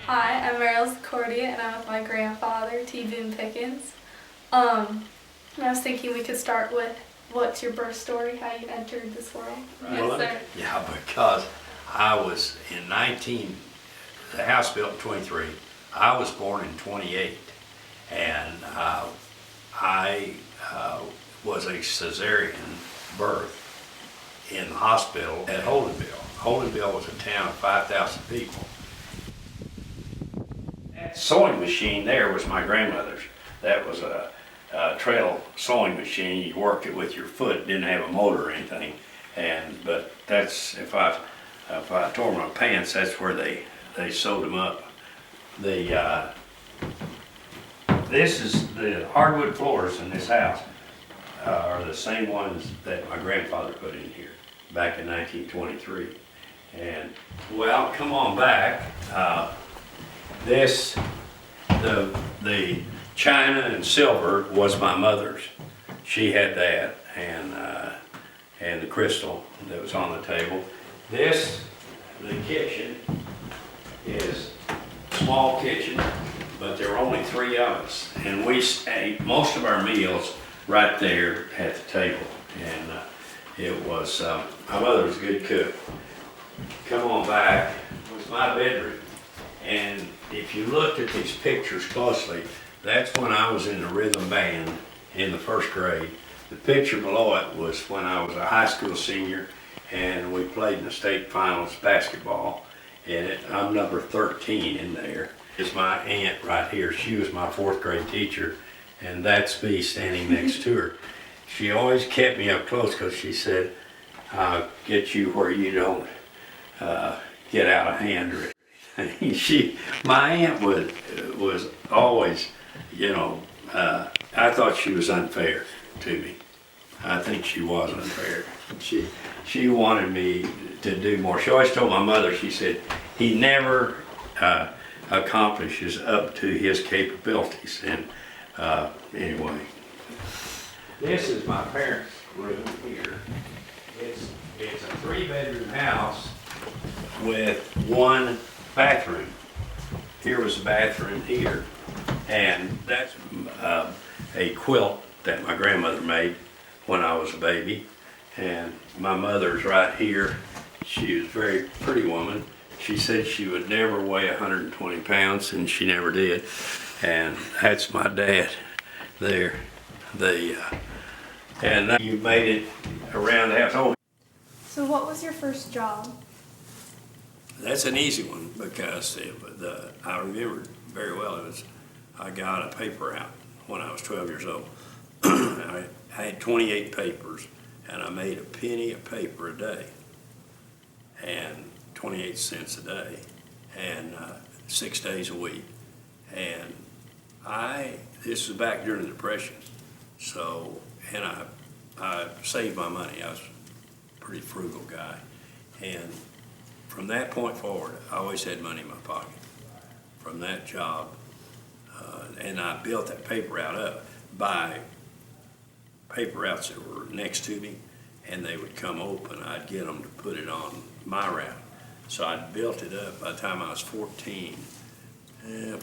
Hi, I'm Meryl Cordia, and I'm with my grandfather, Boone Pickens. I was thinking we could start with what's your birth story, how you entered this world. Yes, sir. Yeah, because I was in the house built in 23. I was born in 28, and I was a cesarean birth in the hospital at Holdenville. Holdenville was a town of 5,000 people. That sewing machine there was my grandmother's. That was a trail sewing machine. You worked it with your foot, didn't have a motor or anything. But that's, if I tore my pants, that's where they sewed them up. This is the hardwood floors in this house are the same ones that my grandfather put in here back in 1923. And well, come on back. The china and silver was my mother's. She had that, and the crystal that was on the table. The kitchen is a small kitchen, but there were only 3 of us, and we ate most of our meals right there at the table. And it was my mother was a good cook. Come on back was my bedroom, and if you looked at these pictures closely, that's when I was in the rhythm band in the 1st grade. The picture below it was when I was a high school senior, and we played in the state finals basketball. And I'm number 13 in there. Is my aunt right here. She was my 4th grade teacher, and that's me standing next to her. She always kept me up close because she said, "I'll get you where you don't get out of hand." My aunt was always, I thought she was unfair to me. I think she was unfair. She wanted me to do more. She always told my mother, she said, he never accomplishes up to his capabilities. And anyway, this is my parents' room here. It's a 3-bedroom house with 1 bathroom. Here was a bathroom here, and that's a quilt that my grandmother made when I was a baby. And my mother's right here. She was a very pretty woman. She said she would never weigh 120 pounds, and she never did. And that's my dad there. And you made it around the house. Oh, So what was your first job? that's an easy one because I remember very well. I got a paper out when I was 12 years old. I had 28 papers, and I made a penny a paper a day, and 28 cents a day, and 6 days a week. And this was back during the Depression, and I saved my money. I was a pretty frugal guy, and from that point forward, I always had money in my pocket from that job. And I built that paper route up by paper routes that were next to me, and they would come open. I'd get them to put it on my route. So I built it up. By the time I was 14, maybe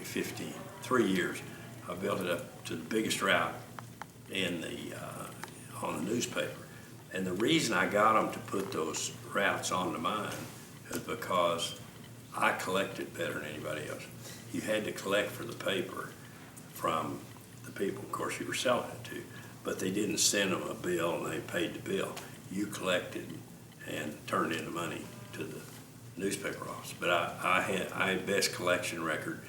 15, 3 years, I built it up to the biggest route on the newspaper. And the reason I got them to put those routes onto mine is because I collected better than anybody else. You had to collect for the paper from the people, of course, you were selling it to, but they didn't send them a bill and they paid the bill. You collected and turned in the money to the newspaper office. But I had best collection record,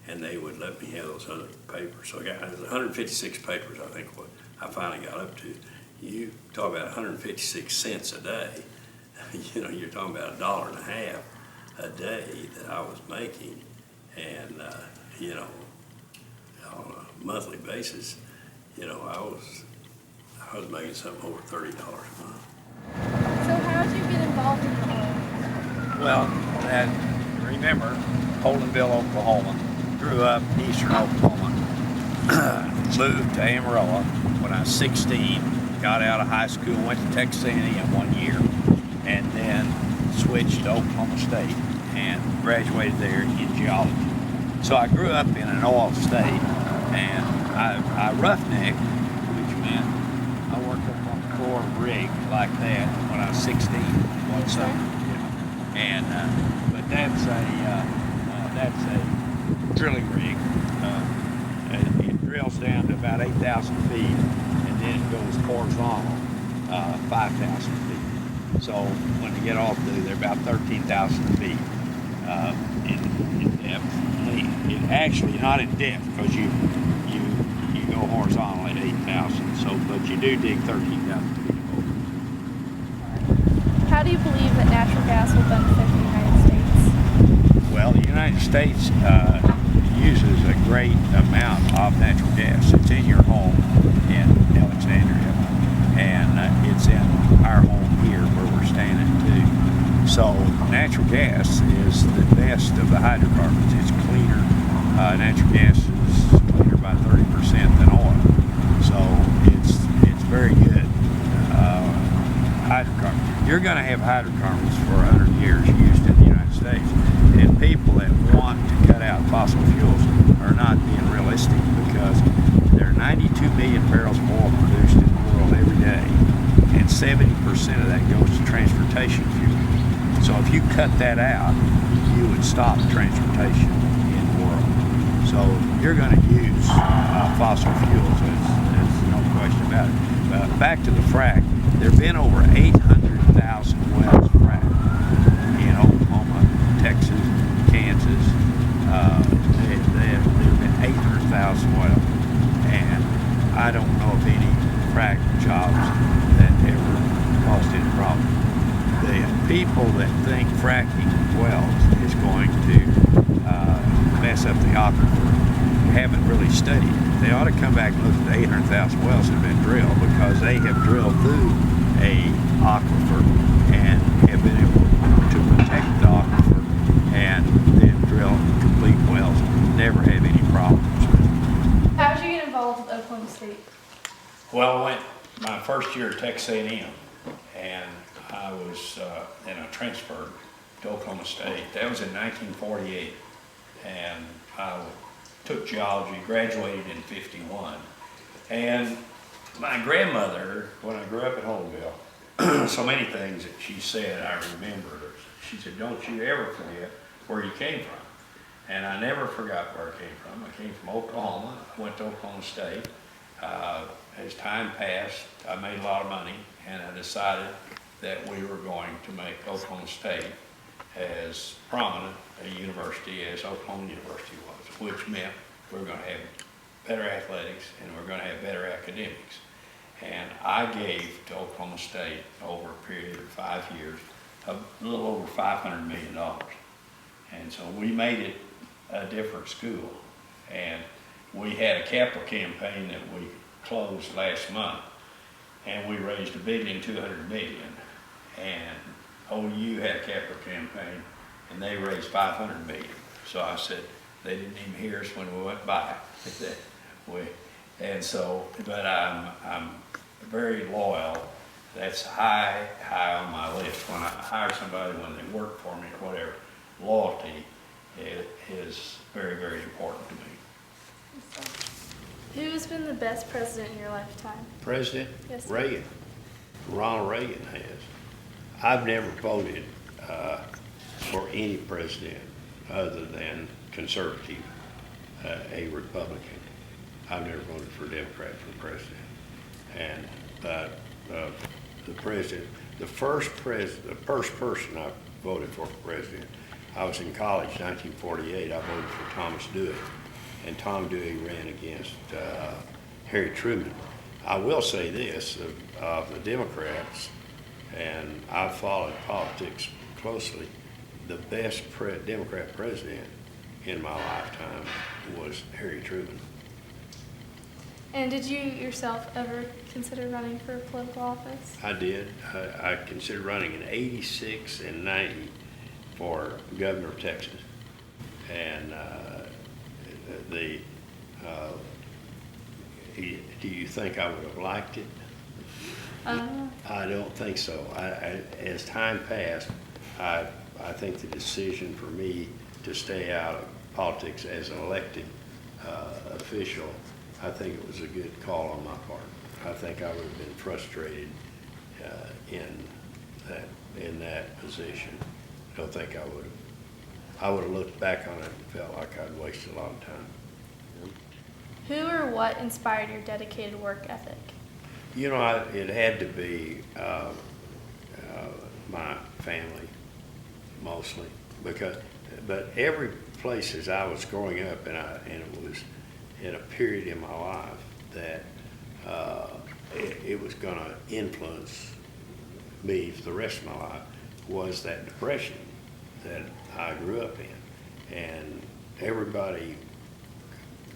and they would let me have those other papers. So it was 156 papers, I think, what I finally got up to. You talk about 156 cents a day. You're talking about $1.50 a day that I was making, and on a monthly basis, I was making something over $30 a month. So how did you get involved in college? Well, remember, Holdenville, Oklahoma. Grew up in eastern Oklahoma. Moved to Amarillo when I was 16. Got out of high school, went to Texas A&M 1 year, and then switched to Oklahoma State and graduated there in geology. So I grew up in an oil state, and I roughnecked, which meant I worked up on the floor of a rig like that when I was 16, one summer. You know. And but that's a drilling rig. It drills down to about 8,000 feet, and then it goes horizontal 5,000 feet. So when they get off, they're about 13,000 feet in depth. It actually not in depth because you go horizontal at 8,000. So, but you do dig 13,000 feet of hole. How do you believe that natural gas will benefit the United States? Well, the United States uses a great amount of natural gas. It's in your home in Alexandria, and it's in our home here where we're standing too. So natural gas is the best of the hydrocarbons. It's cleaner. Natural gas is cleaner by 30% than oil. So it's very good hydrocarbons. You're going to have hydrocarbons for 100 years used in the United States. And people that want to cut out fossil fuels are not being realistic, because there are 92 million barrels of oil produced in the world every day, and 70% of that goes to transportation fuel. So if you cut that out, you would stop transportation in the world. So you're going to use fossil fuels, there's no question about it. Back to the frack, there have been over 800,000 wells fracked in Oklahoma, Texas, Kansas. There have been 800,000 wells, and I don't know of any frack jobs that ever caused any problem. The people that think fracking wells is going to mess up the aquifer haven't really studied it. They ought to come back and look at the 800,000 wells that have been drilled, because they have drilled through a aquifer and have been able to protect the aquifer and then drill complete wells, never have any problems with it. How did you get involved with Oklahoma State? Well, I went my first year at Texas A&M, and I was and I transferred to Oklahoma State. That was in 1948, and I took geology, graduated in '51. And my grandmother, when I grew up in Holmesville, so many things that she said I remember. She said, "Don't you ever forget where you came from." And I never forgot where I came from. I came from Oklahoma. I went to Oklahoma State. As time passed, I made a lot of money, and I decided that we were going to make Oklahoma State as prominent a university as Oklahoma University was, which meant we were going to have better athletics and we we're going to have better academics. And I gave to Oklahoma State over a period of 5 years a little over $500 million. And so we made it a different school. And we had a capital campaign that we closed last month, and we raised $1.2 billion. And OU had a capital campaign, and they raised $500 million. So I said, they didn't even hear us when we went by. And so, but I'm very loyal. That's high on my list. When I hire somebody, when they work for me or whatever, loyalty is very, very important to me. Who has been the best president in your lifetime? President? Yes, sir. Reagan. Ronald Reagan has. I've never voted for any president other than conservative, a Republican. I've never voted for a Democrat for president. And the president, the first person I voted for president, I was in college, 1948. I voted for Thomas Dewey, and Tom Dewey ran against Harry Truman. I will say this, of the Democrats, and I've followed politics closely, the best Democrat president in my lifetime was Harry Truman. And did you yourself ever consider running for political office? I did. I considered running in '86 and '90 for governor of Texas. And do you think I would have liked it? I don't think so. As time passed, I think the decision for me to stay out of politics as an elected official, I think it was a good call on my part. I think I would have been frustrated in that position. I don't think I would have. I would have looked back on it and felt like I'd wasted a lot of time. Who or what inspired your dedicated work ethic? You know, it had to be my family, mostly, but every place as I was growing up, and it was in a period in my life that it was going to influence me for the rest of my life, was that depression that I grew up in. And everybody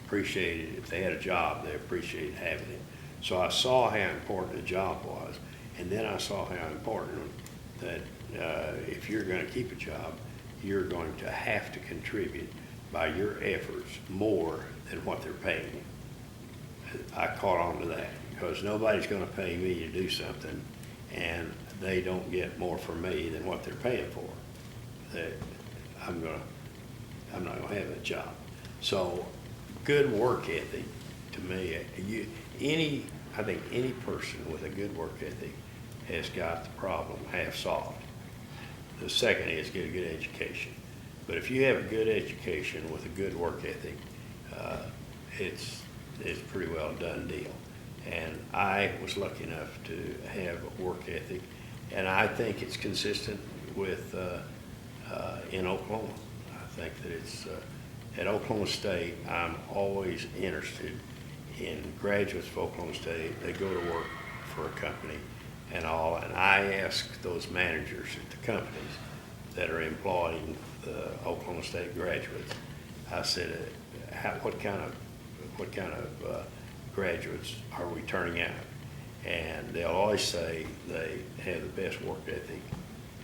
appreciated, if they had a job, they appreciated having it. So I saw how important a job was, and then I saw how important that if you're going to keep a job, you're going to have to contribute by your efforts more than what they're paying you. I caught on to that because nobody's going to pay me to do something, and they don't get more from me than what they're paying for. That I'm not going to have that job. So good work ethic, to me, I think any person with a good work ethic has got the problem half solved. The second is get a good education. But if you have a good education with a good work ethic, it's pretty well a done deal. And I was lucky enough to have a work ethic, and I think it's consistent with in Oklahoma. I think that it's at Oklahoma State, I'm always interested in graduates of Oklahoma State. They go to work for a company and all, and I ask those managers at the companies that are employing the Oklahoma State graduates, I said, what kind of graduates are we turning out? And they'll always say they have the best work ethic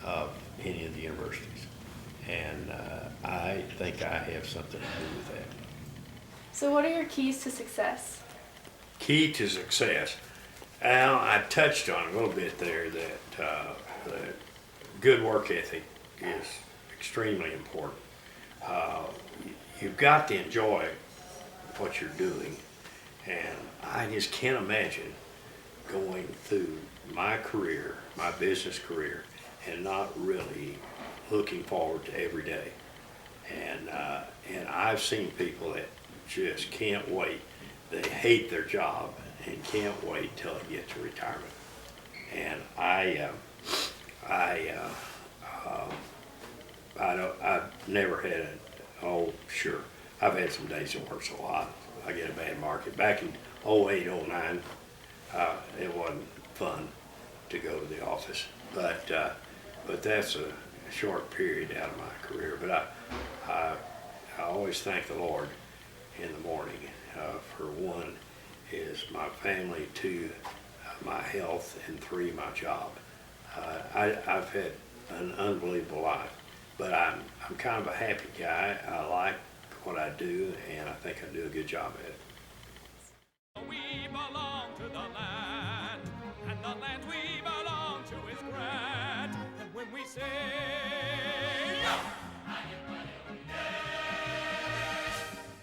of any of the universities. And I think I have something to do with that. So what are your keys to success? Key to success. Al, I touched on a little bit there that good work ethic is extremely important. You've got to enjoy what you're doing, and I just can't imagine going through my career, my business career, and not really looking forward to every day. And I've seen people that just can't wait. They hate their job and can't wait till they get to retirement. And I've never had sure, I've had some days that works a lot. I get a bad market. Back in 08, 09, it wasn't fun to go to the office, but that's a short period out of my career. But I always thank the Lord in the morning. For one is my family, two, my health, and three, my job. I've had an unbelievable life, but I'm kind of a happy guy. I like what I do, and I think I do a good job at it. We belong to the land, and the land we belong to is grand. And when we say